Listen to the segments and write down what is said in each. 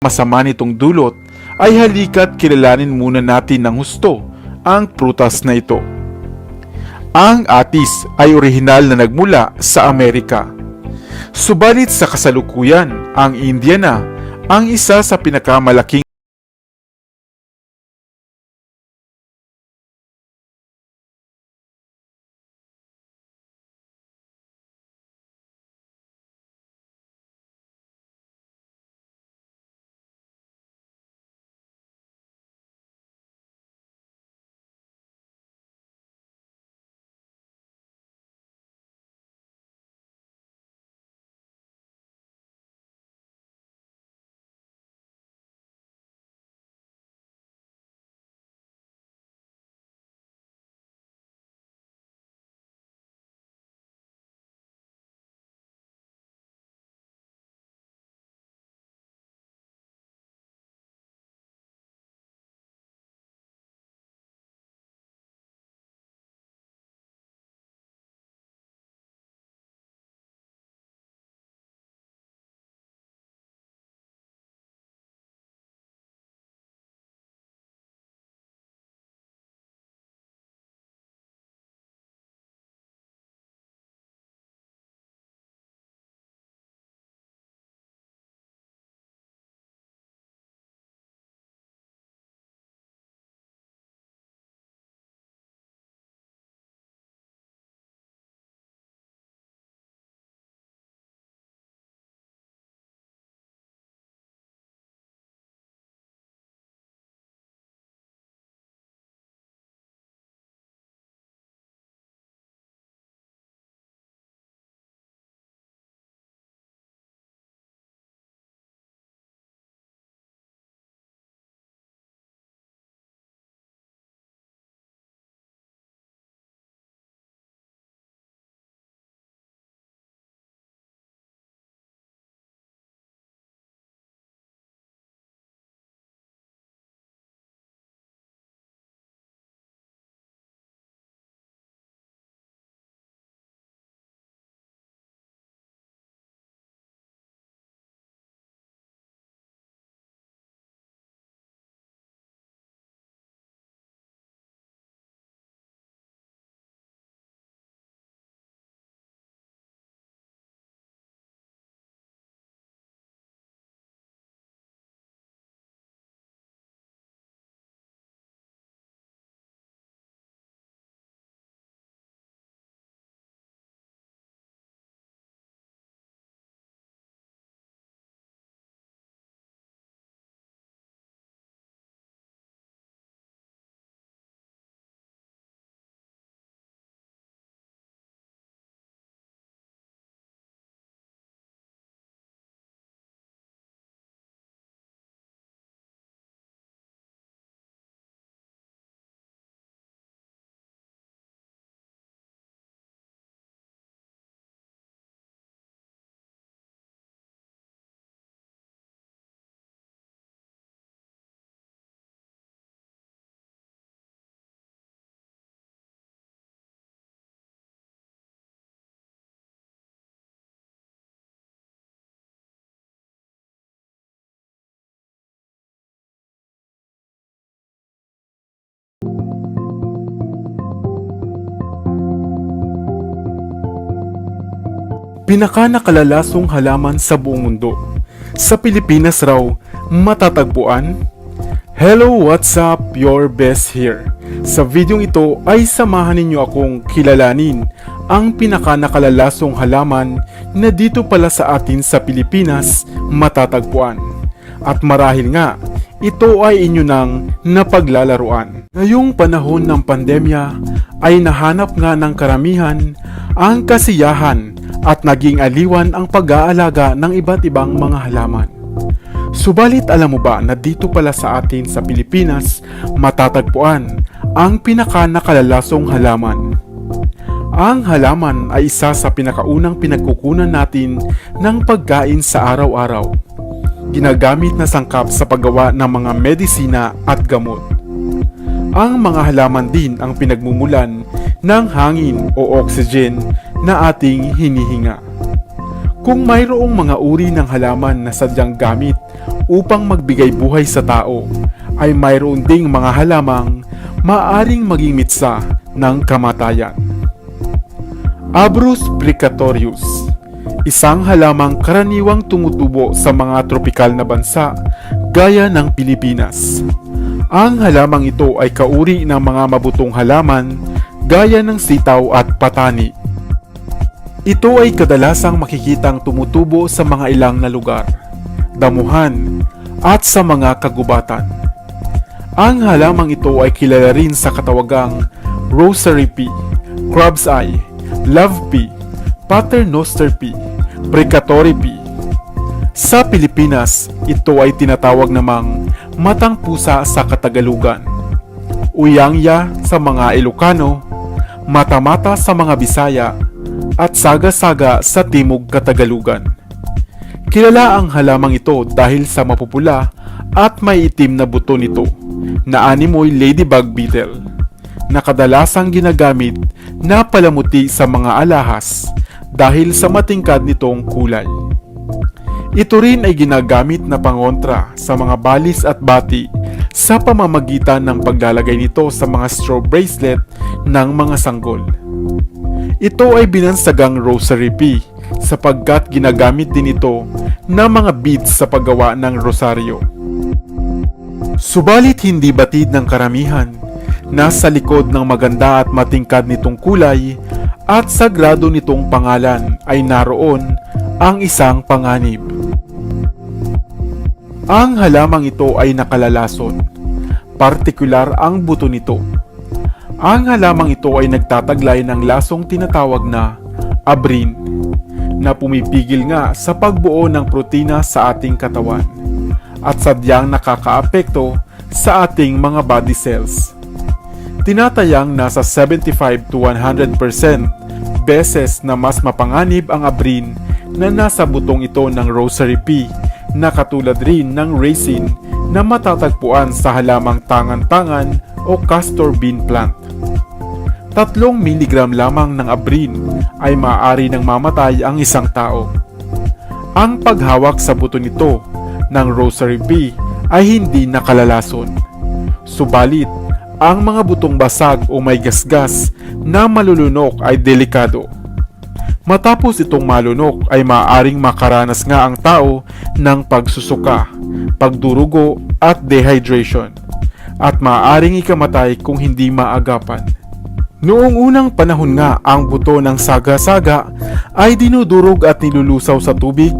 masama nitong dulot, ay halika't kilalanin muna natin ng husto ang prutas na ito. Ang atis ay orihinal na nagmula sa Amerika. Subalit sa kasalukuyan, ang India na ang isa sa pinakamalaking pinakanakalalasong halaman sa buong mundo. Sa Pilipinas raw matatagpuan? Hello, what's up? Your best here. Sa videong ito ay samahan ninyo akong kilalanin ang pinakanakalalasong halaman na dito pala sa atin sa Pilipinas matatagpuan. At marahil nga, ito ay inyo nang napaglalaruan. Ngayong panahon ng pandemya ay nahanap nga ng karamihan ang kasiyahan at naging aliwan ang pag-aalaga ng iba't ibang mga halaman. Subalit alam mo ba na dito pala sa atin sa Pilipinas matatagpuan ang pinakanakalalasong halaman? Ang halaman ay isa sa pinakaunang pinagkukunan natin ng pagkain sa araw-araw. Ginagamit na sangkap sa paggawa ng mga medisina at gamot. Ang mga halaman din ang pinagmumulan ng hangin o oxygen na ating hinihinga. Kung mayroong mga uri ng halaman na sadyang gamit upang magbigay buhay sa tao, ay mayroon ding mga halamang maaring maging mitsa ng kamatayan. Abrus precatorius, isang halamang karaniwang tumutubo sa mga tropikal na bansa gaya ng Pilipinas. Ang halamang ito ay kauri ng mga mabutong halaman gaya ng sitaw at patani. Ito ay kadalasang makikitang tumutubo sa mga ilang na lugar, damuhan, at sa mga kagubatan. Ang halamang ito ay kilala rin sa katawagang rosary pea, crab's eye, love pea, paternoster pea, precatory pea. Sa Pilipinas, ito ay tinatawag namang matang pusa sa Katagalugan, uyangya sa mga Ilocano, mata-mata sa mga Bisaya, at saga-saga sa Timog Katagalugan. Kilala ang halamang ito dahil sa mapupula at may itim na buto nito na animoy ladybug beetle na kadalasang ginagamit na palamuti sa mga alahas dahil sa matingkad nitong kulay. Ito rin ay ginagamit na pangontra sa mga balis at bati sa pamamagitan ng paglalagay nito sa mga straw bracelet ng mga sanggol. Ito ay binansagang rosary pea sapagkat ginagamit din ito na mga beads sa paggawa ng rosaryo. Subalit hindi batid ng karamihan na sa likod ng maganda at matingkad nitong kulay at sagrado nitong pangalan ay naroon ang isang panganib. Ang halamang ito ay nakalalason, partikular ang buto nito. Ang halamang ito ay nagtataglay ng lasong tinatawag na abrin, na pumipigil nga sa pagbuo ng protina sa ating katawan at sadyang nakakaapekto sa ating mga body cells. Tinatayang nasa 75 to 100% beses na mas mapanganib ang abrin na nasa butong ito ng rosary pea na katulad rin ng raisin na matatagpuan sa halamang tangan-tangan o castor bean plant. 3 mg lamang ng abrin ay maaari nang mamatay ang isang tao. Ang paghawak sa buto nito ng rosary pea ay hindi nakalalason. Subalit, ang mga butong basag o may gasgas na malulunok ay delikado. Matapos itong malunok ay maaaring makaranas nga ang tao ng pagsusuka, pagdurugo at dehydration, at maaaring ikamatay kung hindi maagapan. Noong unang panahon nga, ang buto ng saga-saga ay dinudurog at nilulusaw sa tubig,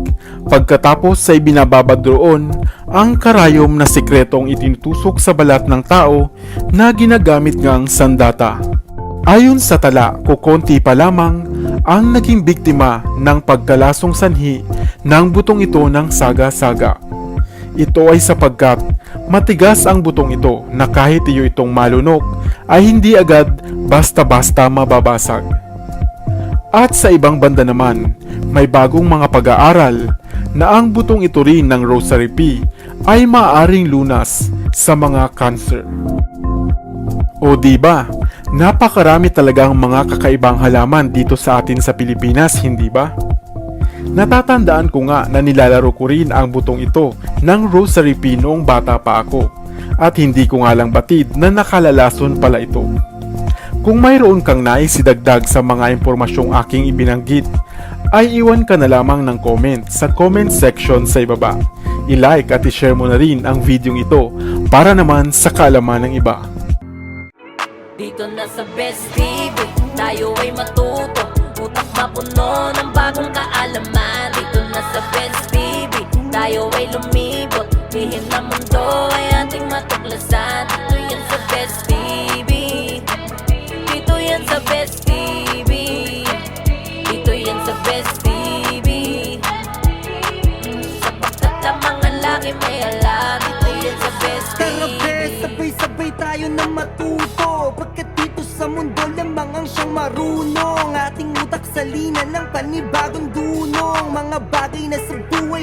pagkatapos ay binababad doon ang karayom na sikretong itinutusok sa balat ng tao na ginagamit ngang sandata. Ayon sa tala, kukonti pa lamang ang naging biktima ng pagkalasong sanhi ng butong ito ng saga-saga. Ito ay sapagkat matigas ang butong ito na kahit iyo itong malunok ay hindi agad basta-basta mababasag. At sa ibang banda naman, may bagong mga pag-aaral na ang butong ito rin ng rosary pea ay maaaring lunas sa mga cancer. O diba, napakarami talagang mga kakaibang halaman dito sa atin sa Pilipinas, hindi ba? Natatandaan ko nga na nilalaro ko rin ang butong ito ng rosary pea noong bata pa ako, at hindi ko nga lang batid na nakalalason pala ito. Kung mayroon kang nais idagdag sa mga impormasyong aking ibinanggit, ay iwan ka na lamang ng comment sa comment section sa ibaba. I-like at i-share mo na rin ang video ito para naman sa kaalaman ng iba. Dito na sa Best TV, tayo ay matuto, utak mapuno ng bagong kaalaman. Dito na sa Best TV, tayo ay lumibot, lihim na mundo ay ating matuklasan. Dito yan sa Best TV, dito yan sa Best TV, dito yan sa Best TV. Sapagkat lamang ang laki may alam, dito yan sa Best TV. Tara bes, sabay-sabay tayo na matuto, pagkat dito sa mundo lamang ang siyang marunong. Ating utak salina ng panibagong dunong, mga bagay na sa buhay